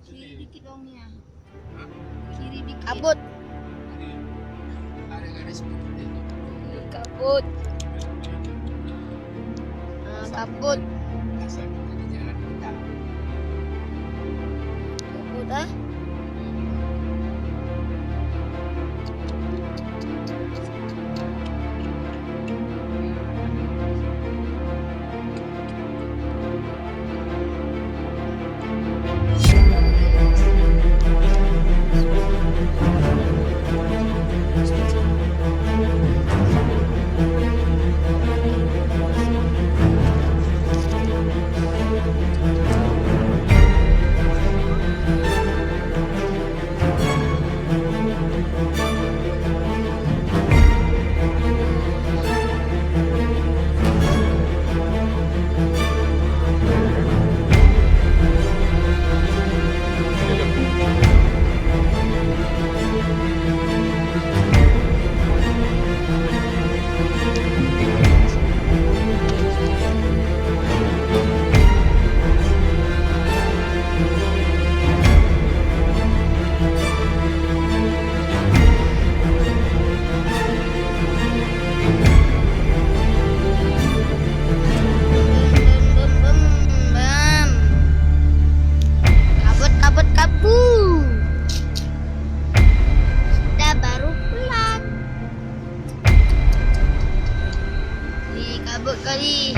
Kiri dikit dong ya. Hah? Kiri dikit. Kabut. Ada garis seperti itu. Kabut. Kabut. Asal kita di jalan kita. Kabut ah. Bam. Kabut, kabut, kabut. Sudah baru pulang. Nih kabut kali.